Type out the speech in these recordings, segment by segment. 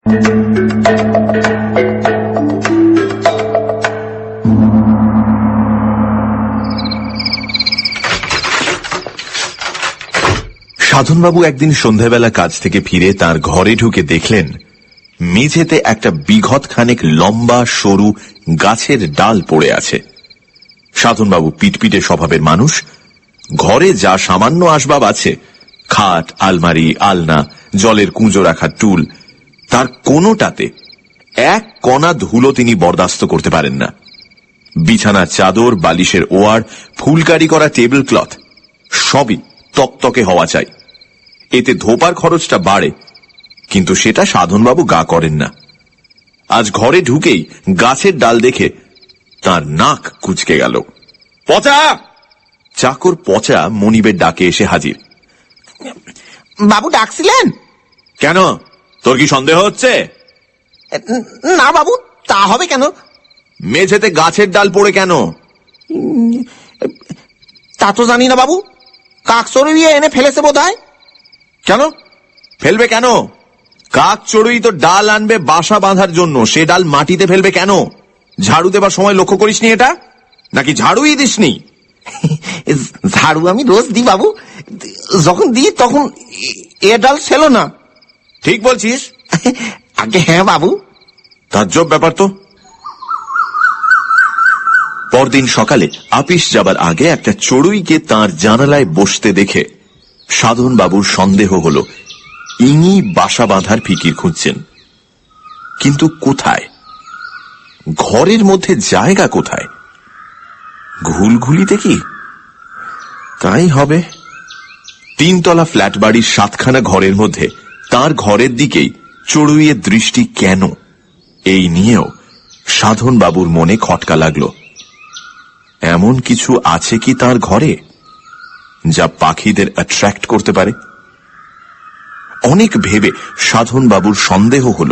সাধনবাবু একদিন সন্ধ্যাবেলা কাজ থেকে ফিরে তার ঘরে ঢুকে দেখলেন মেঝেতে একটা বিঘত খানেক লম্বা সরু গাছের ডাল পড়ে আছে। সাধনবাবু পিটপিটে স্বভাবের মানুষ, ঘরে যা সামান্য আসবাব আছে, খাট, আলমারি, আলনা, জলের কুঁজো রাখার টুল, তার কোনোটাতে এক কণা ধুলো তিনি বরদাস্ত করতে পারেন না। বিছানার চাদর, বালিশের ওয়ার, ফুলকারি করা টেবিল ক্লথ সবই তকতকে হওয়া চাই। এতে ধোপার খরচটা বাড়ে, কিন্তু সেটা সাধনবাবু গা করেন না। আজ ঘরে ঢুকেই গাছের ডাল দেখে তার নাক কুঁচকে গেল। পচা! চাকর পচা মনিবের ডাকে এসে হাজির। বাবু ডাকছিলেন? কেন, তোর কি সন্দেহ হচ্ছে? না বাবু, তা হবে কেন? মেঝেতে গাছের ডাল পড়ে কেন? তা তো জানি না বাবু, কাক চড়ুইয়ে এনে ফেলেছে বোধহয়। কেন ফেলবে? কেন? কাক চড়ুই তো ডাল আনবে বাসা বাঁধার জন্য, সে ডাল মাটিতে ফেলবে কেন? ঝাড়ু দেবার সময় লক্ষ্য করিসনি এটা? নাকি ঝাড়ুই দিসনি? ঝাড়ু আমি রোজ দিই বাবু, যখন দিই তখন এ ডাল ছিল না। ঠিক বলছিস? আগে হ্যাঁ বাবু। তাজ্জব ব্যাপার তো। পরদিন সকালে আপিস যাবার আগে একটা চড়ুইকে তার জানালায় বসতে দেখে সাধন বাবুর সন্দেহ হল ইনি বাসা বাঁধার ফিকির খুঁজছেন। কিন্তু কোথায়? ঘরের মধ্যে জায়গা কোথায়? ঘুলঘুলিতে কি? তাই হবে। 3 তলা ফ্ল্যাট বাড়ির 7খানা ঘরের মধ্যে তার ঘরের দিকেই চড়ুইয়ের দৃষ্টি কেন? এই নিয়েও সাধন বাবুর মনে খটকা লাগলো। এমন কিছু আছে কি তার ঘরে যা পাখিদের অ্যাট্রাক্ট করতে পারে? অনেক ভেবে সাধন বাবুর সন্দেহ হল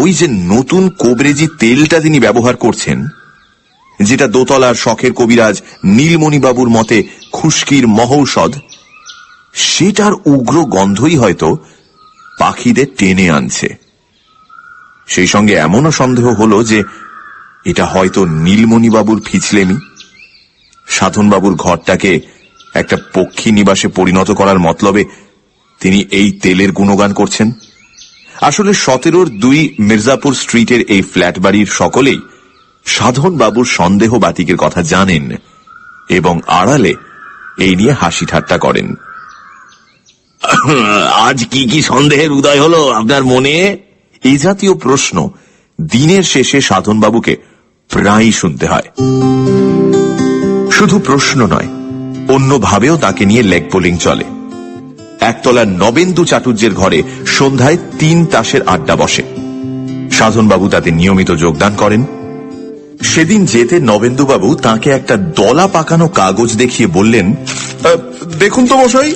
ওই যে নতুন কোবরেজি তেলটা তিনি ব্যবহার করছেন, যেটা দোতলার শখের কবিরাজ নীলমণি বাবুর মতে খুশকির মহৌষধ, সেটার উগ্র গন্ধই হয়তো পাখিদের টেনে আনছে। সেই সঙ্গে এমনও সন্দেহ হলো যে এটা হয়তো নীলমণি বাবুর ফিছলেমি। সাধন বাবুর ঘরটাকে একটা পক্ষী নিবাসে পরিণত করার মতলবে তিনি এই তেলের গুণগান করছেন। আসলে 17-2 মির্জাপুর স্ট্রিটের এই ফ্ল্যাট বাড়ির সকলেই সাধন বাবুর সন্দেহ বাতিকের কথা জানেন এবং আড়ালে এই নিয়ে হাসি ঠাট্টা করেন। আজ কি কি সন্দেহের উদয় হলো আপনার মনে? এই জাতীয় প্রশ্ন দিনের শেষে সাধন বাবুকে প্রায়ই শুনতে হয়। শুধু প্রশ্ন নয়, অন্যভাবেও তাকে নিয়ে লেগ পোলিং চলে। একতলার নবেন্দু চাটুর্যের ঘরে সন্ধ্যায় 3 তাসের আড্ডা বসে। সাধনবাবু তাতে নিয়মিত যোগদান করেন। সেদিন যেতে নবেন্দুবাবু তাকে একটা দলা পাকানো কাগজ দেখিয়ে বললেন, দেখুন তো মশাই,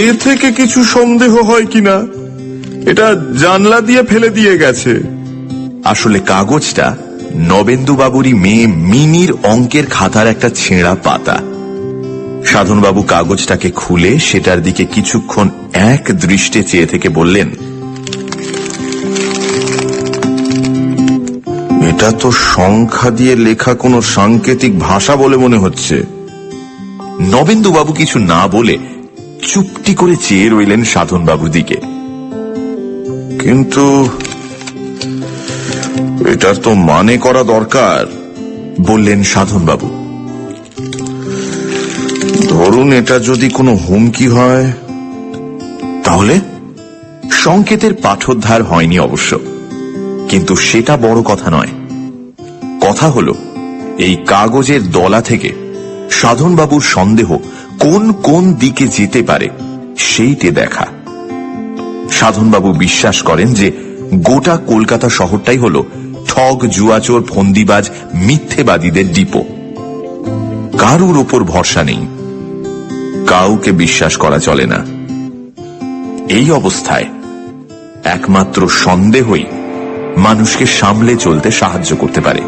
এর থেকে কিছু সন্দেহ হয় কিনা। এটা জানলা দিয়ে ফেলে দিয়ে গেছে। আসলে কাগজটা নবেন্দুবাবুরই মেয়ে মিনির অঙ্কের খাতার একটা ছেঁড়া পাতা। সাধনবাবু কাগজটাকে খুলে সেটার দিকে কিছুক্ষণ এক দৃষ্টে চেয়ে থেকে বললেন, এটা তো সংখ্যা দিয়ে লেখা কোনো সাংকেতিক ভাষা বলে মনে হচ্ছে। নবেন্দুবাবু কিছু না বলে চুপটি করে চেয়ে রইলেন সাধনবাবুর দিকে। কিন্তু এটার তো মানে করা দরকার, বললেন সাধনবাবু। ধরুন এটা যদি কোনো হুমকি হয়, তাহলে সংকেতের পাঠোদ্ধার হয়নি অবশ্য, কিন্তু সেটা বড় কথা নয়। কথা হলো এই কাগজের দলা থেকে সাধনবাবুর সন্দেহ কোন কোন দিকে যেতে পারে সেইটে দেখা। সাধনবাবু বিশ্বাস করেন যে গোটা কলকাতা শহরটাই হলো ঠগ, জুয়াচোর, ফন্দিবাজ, মিথ্যেবাদীদের ডিপো। কারুর ওপর ভরসা নেই, কাউকে বিশ্বাস করা চলে না। এই অবস্থায় একমাত্র সন্দেহই মানুষকে সামলে চলতে সাহায্য করতে পারে।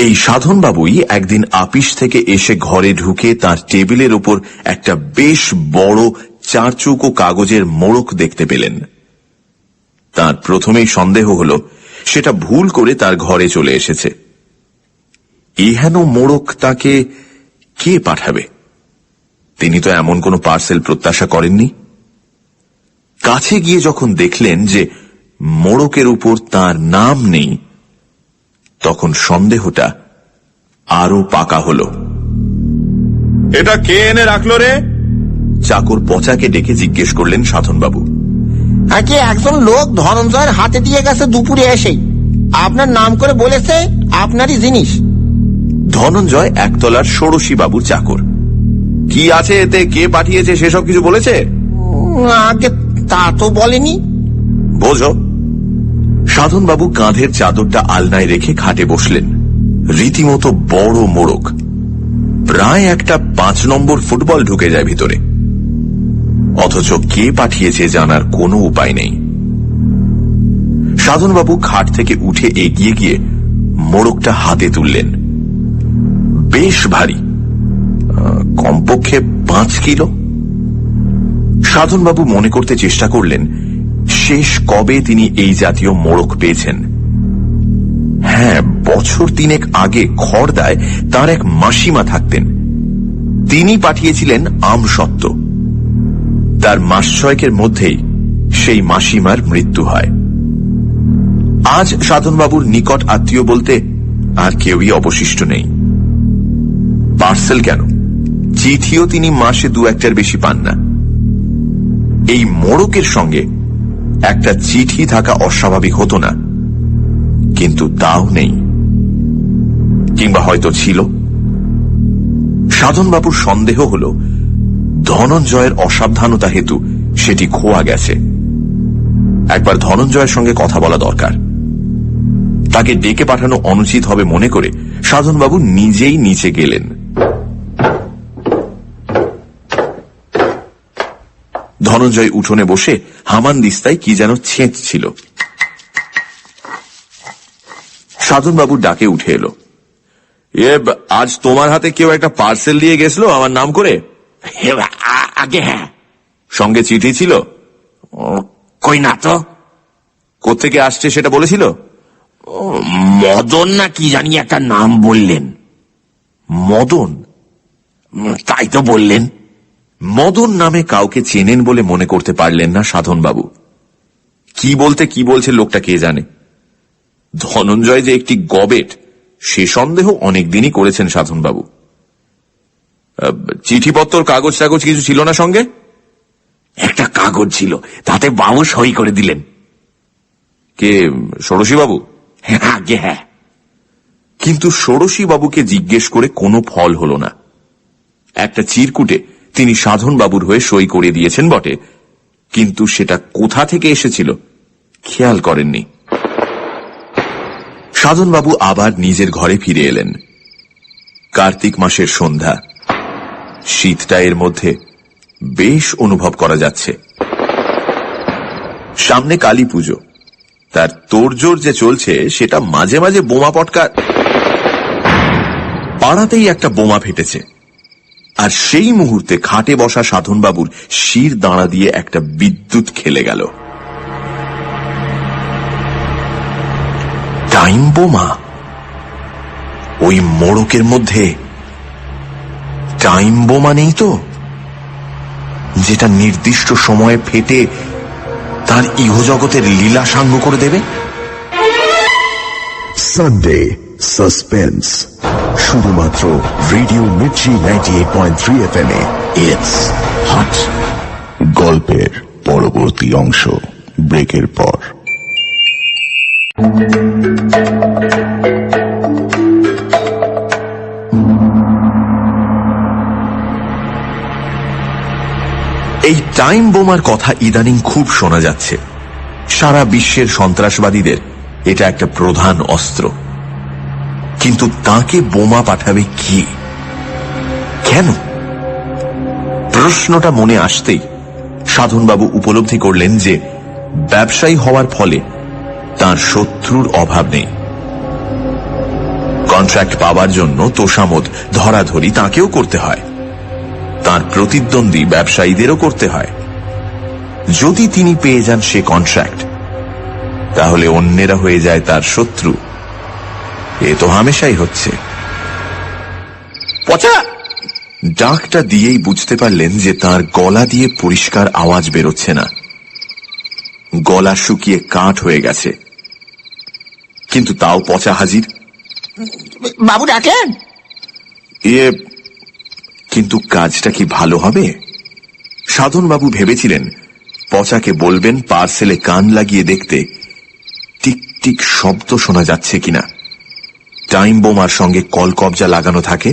এই সাধনবাবুই একদিন আপিস থেকে এসে ঘরে ঢুকে তার টেবিলের ওপর একটা বেশ বড় 4 চৌকো কাগজের মোড়ক দেখতে পেলেন। তার প্রথমেই সন্দেহ হল সেটা ভুল করে তার ঘরে চলে এসেছে। এহেন মোড়ক তাকে কে পাঠাবে? তিনি তো এমন কোনো পার্সেল প্রত্যাশা করেননি। কাছে গিয়ে যখন দেখলেন যে মোড়কের উপর তার নাম নেই, তখন সন্দেহটা আরো পাকা হল। এটা কে এনে রাখলো রে? চাকর পচাকে ডেকে জিজ্ঞেস করলেন সাধনবাবু। আগে একজন লোক ধনঞ্জয়ের হাতে দিয়ে গেছে দুপুরে এসেই। আপনার নাম করে বলেছে আপনারই জিনিস। ধনঞ্জয় একতলার ষোড়শী বাবুর চাকর। কি আছে এতে, কে পাঠিয়েছে সেসব কিছু বলেছে? আগে তা তো বলেনি। বোঝো। সাধনবাবু কাঁধের চাদরটা আলনায় রেখে খাটে বসলেন। রীতিমতো বড় মোড়ক, প্রায় একটা 5 নম্বর ফুটবল ঢুকে যায় ভিতরে। অথচ কে পাঠিয়েছে জানার কোনো উপায় নেই। সাধনবাবু খাট থেকে উঠে এগিয়ে গিয়ে মোড়কটা হাতে তুললেন। বেশ ভারী, কমপক্ষে 5 কিলো। সাধনবাবু মনে করতে চেষ্টা করলেন শেষ কবে তিনি এই জাতীয় মোড়ক পেয়েছেন। হ্যাঁ, বছর 3 আগে খড়দায় তার এক মাসিমা থাকতেন। তিনি পাঠিয়েছিলেন আমসত্ত্ব। তার মাস 6 মধ্যেই সেই মাসিমার মৃত্যু হয়। আজ সাধনবাবুর নিকট আত্মীয় বলতে আর কেউই অবশিষ্ট নেই। পার্সেল কেন, চিঠিও তিনি মাসে 2-1টার বেশি পান না। এই মোড়কের সঙ্গে একটা চিঠি থাকা অস্বাভাবিক হতো না, কিন্তু তাও নেই। কিংবা হয়তো ছিল। সাধনবাবুর সন্দেহ হল ধনঞ্জয়ের অসাবধানতা হেতু সেটি খোয়া গেছে। একবার ধনঞ্জয়ের সঙ্গে কথা বলা দরকার। তাকে ডেকে পাঠানো অনুচিত হবে মনে করে সাধনবাবু নিজেই নিচে গেলেন। ধনঞ্জয় উঠোনে বসে হামানদিস্তায় কি যেন ছেঁচছিল। সাধনবাবুর ডাকে উঠে এলো। আজ তোমার হাতে কেউ একটা পার্সেল দিয়ে গেছিল আমার নাম করে? আগে হ্যাঁ। সঙ্গে চিঠি ছিল? কই না তো। কোত্থেকে আসছে সেটা বলেছিল? মদন না কি জানি একটা নাম বললেন। মদন? তাই তো বললেন। মদন নামে কাউকে চেনেন বলে মনে করতে পারলেন না সাধনবাবু। কি বলতে কি বলছে লোকটা কে জানে। ধনঞ্জয় যে একটি গবেট সে সন্দেহ অনেকদিনই করেছেন সাধনবাবু। চিঠিপত্র কাগজ টাগজ কিছু ছিল না সঙ্গে? একটা কাগজ ছিল, তাতে বাবু সই করে দিলেন। কে, ষোড়শী বাবু? আগে হ্যাঁ। কিন্তু ষোড়শী বাবুকে জিজ্ঞেস করে কোনো ফল হল না। একটা চিরকুটে তিনি সাধনবাবুর হয়ে সই করে দিয়েছেন বটে, কিন্তু সেটা কোথা থেকে এসেছিল খেয়াল করেননি। সাধনবাবু আবার নিজের ঘরে ফিরে এলেন। কার্তিক মাসের সন্ধ্যা। শীতটা এর মধ্যে বেশ অনুভব করা যাচ্ছে। সামনে কালী পুজো, তার তোড়জোড় যে চলছে সেটা মাঝে মাঝে বোমা পটকা। পাড়াতেই একটা বোমা ফেটেছে, আর সেই মুহূর্তে খাটে বসা সাধনবাবুর শির দাঁড়া দিয়ে একটা বিদ্যুৎ খেলে গেল। টাইম বোমা? ওই মোড়কের মধ্যে টাইম বোমা নেই তো, যেটা নির্দিষ্ট সময়ে ফেটে তার ইহজগতের লীলা সাঙ্গ করে দেবে? সানডে সাসপেন্স শুধুমাত্র radio Mirchi 98.3 FM A. It's hot. গল্পের পরবর্তী অংশ ব্রেকের পর। এই টাইম বোমার কথা ইদানিং খুব শোনা যাচ্ছে। সারা বিশ্বের সন্ত্রাসবাদীদের এটা একটা প্রধান অস্ত্র। কিন্তু তাকে বোমা পাঠাবে কি, কেন? প্রশ্নটা মনে আসতেই সাধনবাবু উপলব্ধি করলেন যে ব্যবসায়ী হওয়ার ফলে তার শত্রুর অভাব নেই। কন্ট্রাক্ট পাওয়ার জন্য তোষামোদ ধরাধরি তাকেও করতে হয়, তার প্রতিদ্বন্দ্বী ব্যবসায়ীদেরও করতে হয়। যদি তিনি পেয়ে যান সে কন্ট্রাক্ট, তাহলে অন্যেরা হয়ে যায় তার শত্রু। এ তো হামেশাই হচ্ছে। পচা, ডাকটা দিয়েই বুঝতে পারলেন যে তার গলা দিয়ে পরিষ্কার আওয়াজ বেরোচ্ছে না। গলা শুকিয়ে কাঠ হয়ে গেছে, কিন্তু তাও পচা হাজির। বাবু ডাকলেন? কিন্তু কাজটা কি ভালো হবে? সাধনবাবু ভেবেছিলেন পচাকে বলবেন পার্সেলে কান লাগিয়ে দেখতে টিক টিক শব্দ শোনা যাচ্ছে কিনা। টাইম বোমার সঙ্গে কলকবজা লাগানো থাকে,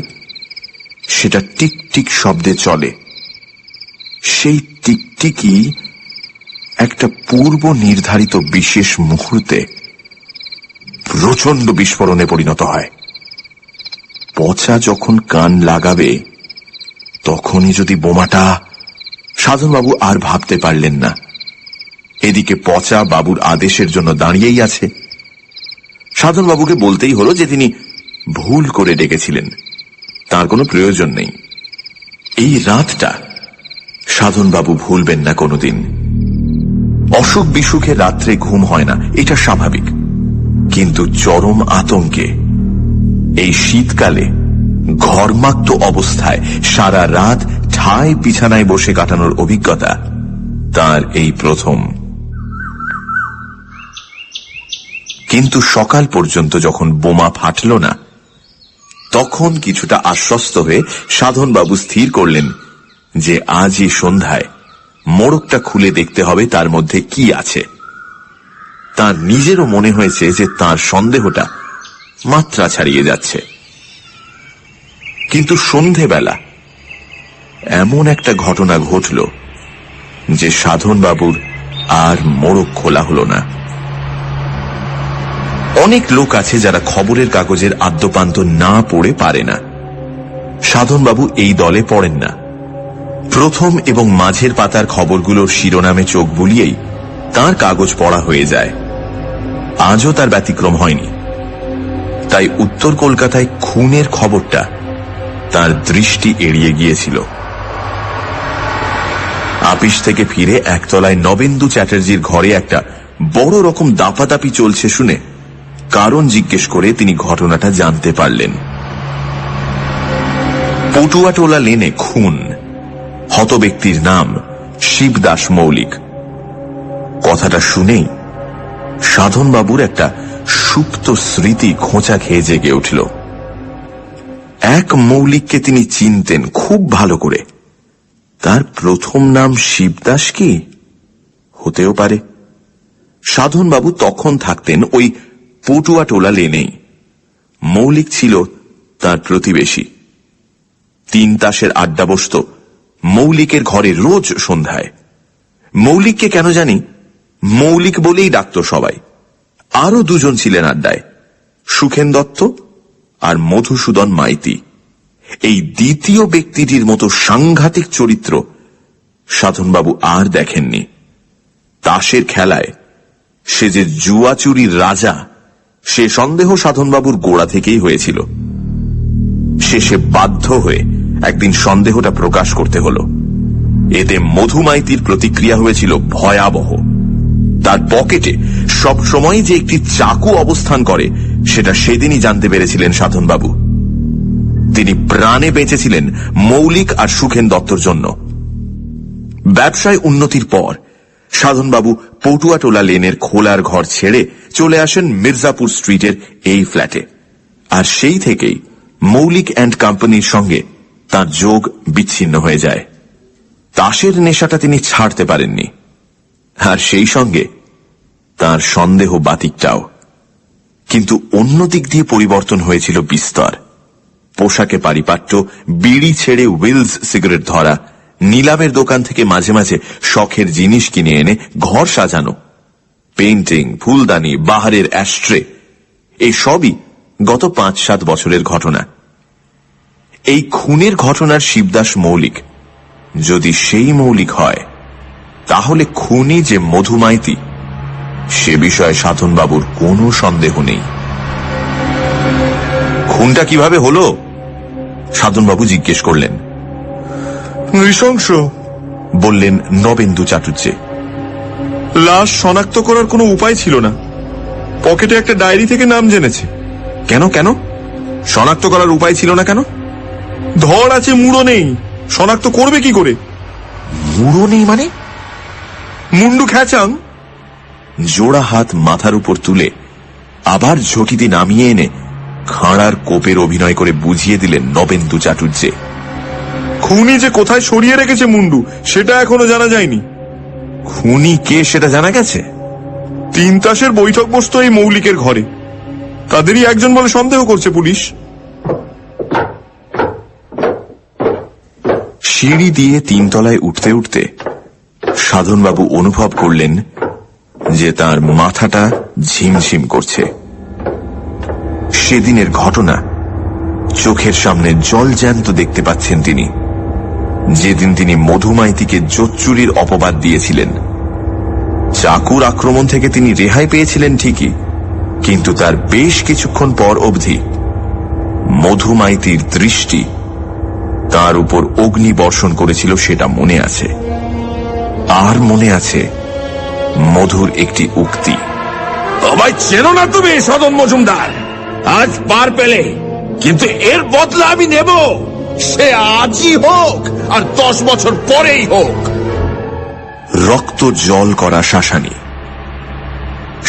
সেটা টিক টিক শব্দে চলে। সেই টিকটিকই একটা পূর্ব নির্ধারিত বিশেষ মুহূর্তে প্রচন্ড বিস্ফোরণে পরিণত হয়। পচা যখন কান লাগাবে তখনই যদি বোমাটা... সাধনবাবু আর ভাবতে পারলেন না। এদিকে পচা বাবুর আদেশের জন্য দাঁড়িয়েই আছে। সাধনবাবুকে বলতেই হলো যে তিনি ভুল করে ডেকেছিলেন, তার কোনো প্রয়োজন নেই। এই রাতটা সাধনবাবু ভুলবেন না কোনোদিন। অসুখ বিসুখে রাত্রে ঘুম হয় না, এটা স্বাভাবিক, কিন্তু চরম আতঙ্কে এই শীতকালে ঘর্মাক্ত অবস্থায় সারা রাত ঠায় বিছানায় বসে কাটানোর অভিজ্ঞতা তার এই প্রথম। কিন্তু সকাল পর্যন্ত যখন বোমা ফাটল না, তখন কিছুটা আশ্বস্ত হয়ে সাধনবাবু স্থির করলেন যে আজই সন্ধ্যায় মোড়কটা খুলে দেখতে হবে তার মধ্যে কি আছে। তার নিজেরও মনে হয়েছে যে তার সন্দেহটা মাত্রা ছাড়িয়ে যাচ্ছে। কিন্তু সন্ধেবেলা এমন একটা ঘটনা ঘটল যে সাধনবাবুর আর মোড়ক খোলা হলো না। অনেক লোক আছে যারা খবরের কাগজের আদ্যপান্ত না পড়ে পারে না। সাধনবাবু এই দলে পড়েন না। প্রথম এবং মাঝের পাতার খবরগুলোর শিরোনামে চোখ বুলিয়েই তার কাগজ পড়া হয়ে যায়। আজও তার ব্যতিক্রম হয়নি। তাই উত্তর কলকাতায় খুনের খবরটা তার দৃষ্টি এড়িয়ে গিয়েছিল। আপিস থেকে ফিরে একতলায় নবেন্দু চ্যাটার্জির ঘরে একটা বড় রকম দাপাদাপি চলছে শুনে কারণ জিজ্ঞেস করে তিনি ঘটনাটা জানতে পারলেন। পটুয়াটোলা লেনে খুন। হত ব্যক্তির নাম শিবদাস মৌলিক। কথাটা শুনেই সাধনবাবুর একটা সুপ্ত স্মৃতি খোঁচা খেয়ে জেগে উঠল। এক মৌলিককে তিনি চিনতেন খুব ভালো করে। তার প্রথম নাম শিবদাস কি? হতেও পারে। সাধনবাবু তখন থাকতেন ওই পটুয়াটোলা লেনেই। মৌলিক ছিল তার প্রতিবেশী। 3 তাসের আড্ডা বসত মৌলিকের ঘরে রোজ সন্ধ্যায়। মৌলিককে কেন জানি মৌলিক বলেই ডাকত সবাই। আরো 2 জন ছিলেন আড্ডায়, সুখেন দত্ত আর মধুসূদন মাইতি। এই দ্বিতীয় ব্যক্তিটির মতো সাংঘাতিক চরিত্র সাধনবাবু আর দেখেননি। তাসের খেলায় সে যে জুয়াচুরির রাজা, সে সন্দেহ সাধনবাবুর গোড়া থেকেই হয়েছিল। শেষে বাধ্য হয়ে একদিন সন্দেহটা প্রকাশ করতে হলো। এতে মধুমাইতির প্রতিক্রিয়া হয়েছিল ভয়াবহ। তার পকেটে সবসময় যে একটি চাকু অবস্থান করে সেটা সেদিনই জানতে পেরেছিলেন সাধনবাবু। তিনি প্রাণে বেঁচেছিলেন মৌলিক আর সুখেন দত্তর জন্য। ব্যবসায় উন্নতির পর সাধনবাবু পটুয়াটোলা লেনের খোলার ঘর ছেড়ে চলে আসেন মির্জাপুর স্ট্রিটের এই ফ্ল্যাটে। আর সেই থেকেই মৌলিক অ্যান্ড কোম্পানির সঙ্গে তার যোগ বিচ্ছিন্ন হয়ে যায়। তাসের নেশাটা তিনি ছাড়তে পারেননি, আর সেই সঙ্গে তার সন্দেহ বাতিকটাও। কিন্তু অন্য দিক দিয়ে পরিবর্তন হয়েছিল বিস্তর। পোশাকে পারিপাট্য, বিড়ি ছেড়ে উইলস সিগারেট ধরা, নিলামের দোকান থেকে মাঝে মাঝে শখের জিনিস কিনে এনে ঘর সাজানো, পেইন্টিং, ফুলদানি, বাহারের অ্যাস্ট্রে, এই সবই গত 5-7 বছরের ঘটনা। এই খুনের ঘটনার শিবদাস মৌলিক যদি সেই মৌলিক হয়, তাহলে খুনি যে মধুমাইতি সে বিষয়ে সাধনবাবুর কোনো সন্দেহ নেই। খুনটা কিভাবে হলো? সাধনবাবু জিজ্ঞেস করলেন। নৃশংস, বললেন নবেন্দু চাটুর্যে। লাশ শনাক্ত করার কোনো উপায় ছিল না। পকেটে একটা ডায়েরি থেকে নাম জেনেছে। কেন কেন শনাক্ত করার উপায় ছিল না কেন? ধর আছে, মুড়ো নেই, শনাক্ত করবে কি করে? মুড়ো নেই মানে? মুন্ডু খ্যাচাং। জোড়া হাত মাথার উপর তুলে আবার ঝটিতে নামিয়ে এনে খাঁড়ার কোপের অভিনয় করে বুঝিয়ে দিলেন নবেন্দু চাটুর্যে। খুনি যে কোথায় সরিয়ে রেখেছে মুন্ডু, সেটা এখনো জানা যায়নি। খুনি কে সেটা জানা গেছে? 3 তাসের বৈঠক বসতো এই মৌলিকের ঘরে। তাদেরই একজন বলে সন্দেহ করছে পুলিশ। সিঁড়ি দিয়ে 3 তলায় উঠতে উঠতে সাধনবাবু অনুভব করলেন যে তার মাথাটা ঝিমঝিম করছে। সেদিনের ঘটনা চোখের সামনে জলজ্যান্ত দেখতে পাচ্ছেন তিনি। যেদিন তিনি মধুমাইতিকে জোচ্চুরির অপবাদ দিয়েছিলেন। চাকুর আক্রমণ থেকে তিনি রেহাই পেয়েছিলেন ঠিকই, কিন্তু তার বেশ কিছুক্ষণ পর অবধি মধুমাইতির দৃষ্টি তার উপর অগ্নি বর্ষণ করেছিল, সেটা মনে আছে। আর মনে আছে মধুর একটি উক্তি, আমায় চেনো না তুমি সদন মজুমদার? আজ পার পেলে, কিন্তু এর বদলা আমি নেব। সে আজই হোক আর 10 বছর পরেই হোক। রক্ত জল করা শাসানি।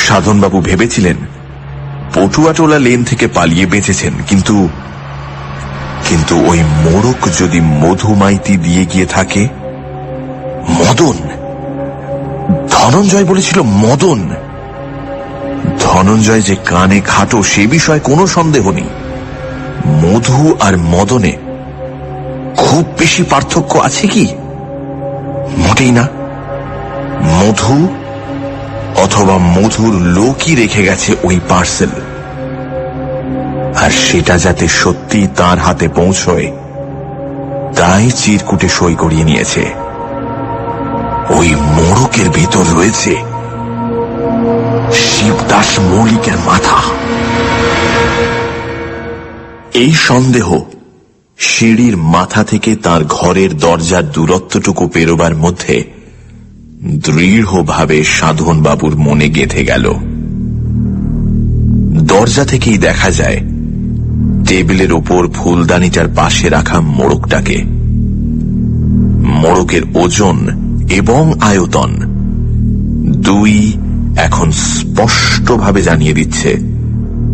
সাধনবাবু ভেবেছিলেন পটুয়াটোলা লেন থেকে পালিয়ে বেঁচেছেন, কিন্তু কিন্তু ওই মোড়ক যদি মধুমাইতি দিয়ে গিয়ে থাকে। মদন, ধনঞ্জয় বলেছিল মদন। ধনঞ্জয় যে কানে খাটো সে বিষয়ে কোনো সন্দেহ নেই। মধু আর মদনে খুব বেশি পার্থক্য আছে কি? মোটেই না। মধু অথবা মধুর লোকই রেখে গেছে ওই পার্সেল, আর সেটা যাতে সত্যি তার হাতে পৌঁছয় তাই চিরকুটে সই করিয়ে নিয়েছে। ওই মোড়কের ভিতর রয়েছে শিবদাস মৌলিকের মাথা। এই সন্দেহ সিঁড়ির মাথা থেকে তার ঘরের দরজার দূরত্বটুকু পেরোবার মধ্যে দৃঢ়ভাবে সাধনবাবুর মনে গেঁথে গেল। দরজা থেকেই দেখা যায় টেবিলের ওপর ফুলদানিটার পাশে রাখা মোড়কটাকে। মোড়কের ওজন এবং আয়তন দুই এখন স্পষ্টভাবে জানিয়ে দিচ্ছে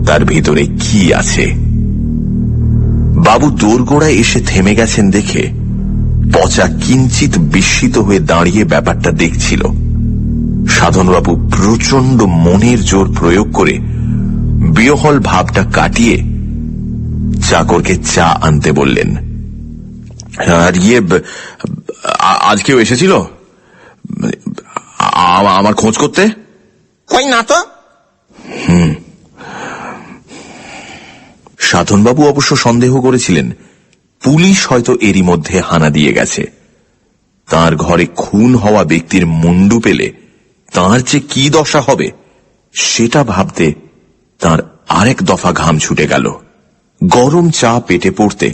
তার ভিতরে কি আছে। বাবু দোরগোড়ায় এসে থেমে গেছেন দেখে পচা কিঞ্চিত বিস্মিত হয়ে দাঁড়িয়ে ব্যাপারটা দেখছিল। সাধনবাবু প্রচন্ড মনের জোর প্রয়োগ করে বিহ্বল ভাবটা কাটিয়ে চাকরকে চা আনতে বললেন। আর আজ কেউ এসেছিল আমার খোঁজ করতে? কই না তো। সাধনবাবু অবশ্য সন্দেহ করেছিলেন পুলিশ হয়তো এরই মধ্যে হানা দিয়ে গেছে। তার ঘরে খুন হওয়া ব্যক্তির মুন্ডু পেলে তার যে কি দশা হবে সেটা ভাবতে তার আরেক দফা ঘাম ছুটে গেল। গরম চা পেটে পড়তে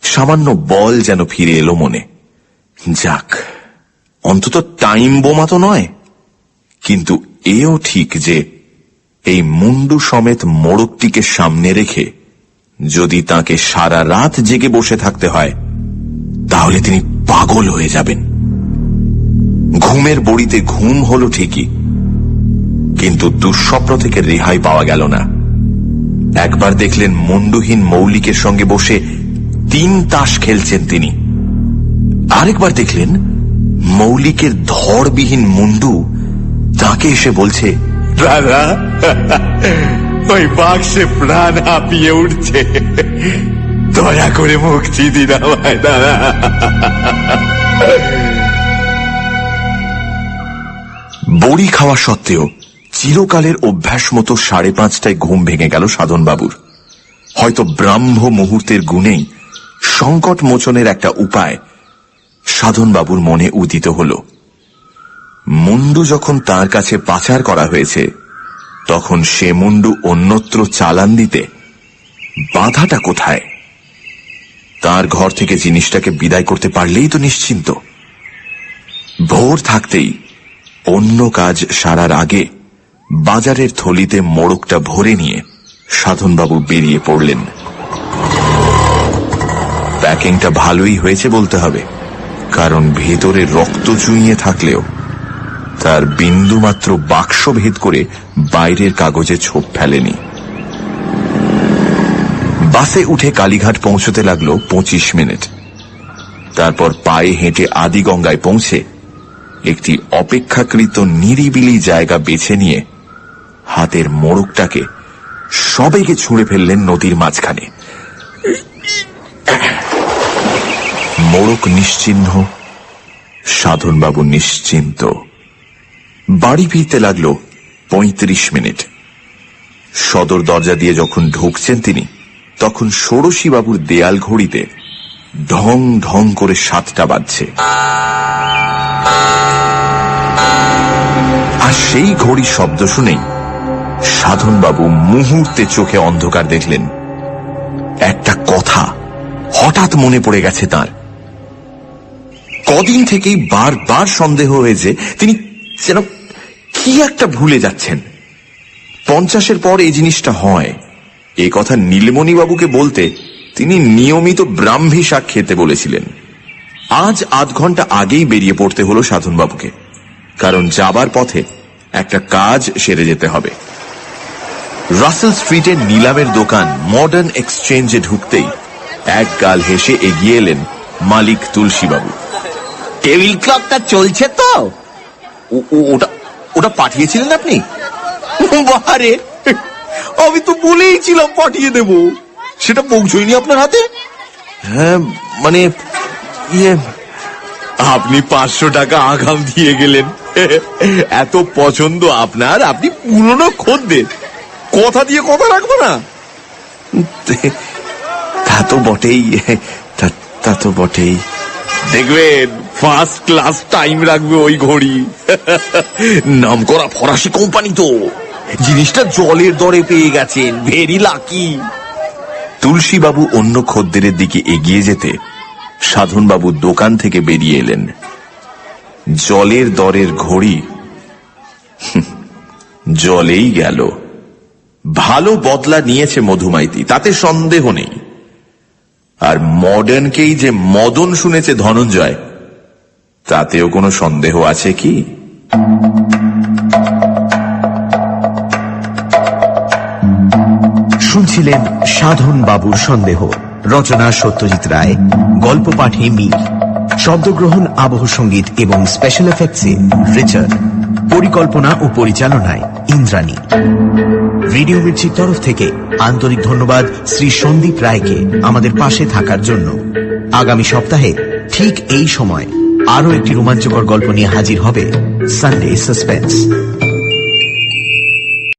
সামান্য বল যেন ফিরে এলো মনে। যাক, অন্তত টাইম বোমা তো নয়। কিন্তু এও ঠিক যে এই মুন্ডু সমেত মোড়কটিকে সামনে রেখে যদি তাকে সারা রাত জেগে বসে থাকতে হয় তাহলে তিনি পাগল হয়ে যাবেন। ঘুমের বড়িতে ঘুম হলো ঠিকই, কিন্তু দুঃস্বপ্ন থেকে রেহাই পাওয়া গেল না। একবার দেখলেন মুন্ডুহীন মৌলিকের সঙ্গে বসে 3 তাস খেলছেন তিনি। আরেকবার দেখলেন মৌলিকের ধড়বিহীন মুন্ডু তাকে এসে বলছে, দাদা, ওই বাক্সে প্রাণ হাঁপিয়ে উঠছে, দয়া করে মুক্তি দিন আমায় দাদা। বড়ি খাওয়া সত্ত্বেও চিরকালের অভ্যাস মতো 5:30টায় ঘুম ভেঙে গেল সাধনবাবুর। হয়তো ব্রাহ্ম মুহূর্তের গুণেই সংকট মোচনের একটা উপায় সাধনবাবুর মনে উদিত হল। মুন্ডু যখন তার কাছে পাচার করা হয়েছে তখন সে মুন্ডু অন্যত্র চালান দিতে বাধাটা কোথায়? তার ঘর থেকে জিনিসটাকে বিদায় করতে পারলেই তো নিশ্চিন্ত। ভোর থাকতেই অন্য কাজ সারার আগে বাজারের থলিতে মোড়কটা ভরে নিয়ে সাধনবাবু বেরিয়ে পড়লেন। প্যাকিংটা ভালোই হয়েছে বলতে হবে, কারণ ভেতরে রক্ত চুইয়ে থাকলেও তার বিন্দুমাত্র বাক্স ভেদ করে বাইরের কাগজে ছোপ ফেলেনি। বাসে উঠে কালীঘাট পৌঁছতে লাগলো 25 মিনিট। তারপর পায়ে হেঁটে আদিগঙ্গায় পৌঁছে একটি অপেক্ষাকৃত নিরিবিলি জায়গা বেছে নিয়ে হাতের মোড়কটাকে সবেগে ছুঁড়ে ফেললেন নদীর মাঝখানে। মোড়ক নিশ্চিহ্ন, সাধনবাবু নিশ্চিন্ত। বাড়ি ফিরতে লাগলো 35 মিনিট। সদর দরজা দিয়ে যখন ঢুকছেন তিনি, তখন ষোড়শীবাবুর দেয়াল ঘড়িতে ঢং ঢং করে 7টা বাজছে। আর সেই ঘড়ির শব্দ শুনেই সাধনবাবু মুহূর্তে চোখে অন্ধকার দেখলেন। একটা কথা হঠাৎ মনে পড়ে গেছে তার। কদিন থেকেই বারবার সন্দেহ হয়েছে তিনি যেন কি একটা ভুলে যাচ্ছেন। 50-এর পর এই জিনিসটা হয়, এ কথা নীলমণিবাবুকে বলতে তিনি নিয়মিত ব্রাহ্মী শাক খেতে বলেছিলেন। আজ আধ ঘন্টা আগেই বেরিয়ে পড়তে হলো সাধনবাবুকে, কারণ যাবার পথে একটা কাজ সেরে যেতে হবে। রাসেল স্ট্রিটের নিলামের দোকান মডার্ন এক্সচেঞ্জে ঢুকতেই এক গাল হেসে এগিয়ে এলেন মালিক তুলসীবাবু। টেবিল ক্লথটা চলছে তো? ওটা পাঠিয়েছিলেন আপনি? বারে, আমি তো বলেইছিলাম পাঠিয়ে দেব, সেটা পৌঁছয়নি আপনার হাতে? হ্যাঁ, মানে আপনি 500 টাকা আগাম দিয়ে গেলেন। এত পছন্দ আপনার, আপনি পুরনো খদ্দের, কথা দিয়ে কথা রাখবো না। তা তো বটেই, তা তো বটেই। দেখবেন ফার্স্ট ক্লাস টাইম রাখবে ওই ঘড়ি। নামকরা ফরাসি কোম্পানি তো, জিনিসটা জলের দরে পেয়ে গেছেন, ভেরি লাকি। তুলসীবাবু অন্য খদ্দেরের দিকে এগিয়ে যেতে সাধনবাবু দোকান থেকে বেরিয়ে এলেন। জলের দরের ঘড়ি জলেই গেল। ভালো বদলা নিয়েছে মধুমাইতি, তাতে সন্দেহ নেই। আর মডার্নকেই যে মদন শুনেছে ধনঞ্জয়, তাতেও কোনো সন্দেহ আছে কি? শুনছিলেন সাধন বাবুর সন্দেহ, রচনা সত্যজিৎ রায়, গল্প পাঠে মীর, শব্দগ্রহণ আবহ সঙ্গীত এবং স্পেশাল এফেক্টসে রিচার্ড, পরিকল্পনা ও পরিচালনায় ইন্দ্রাণী। রেডিও মির্চির তরফ থেকে আন্তরিক ধন্যবাদ শ্রী সন্দীপ রায়কে আমাদের পাশে থাকার জন্য। আগামী সপ্তাহে ঠিক এই সময় আরো একটি রোমাঞ্চকর গল্প নিয়ে হাজির হবে সানডে সাসপেন্স।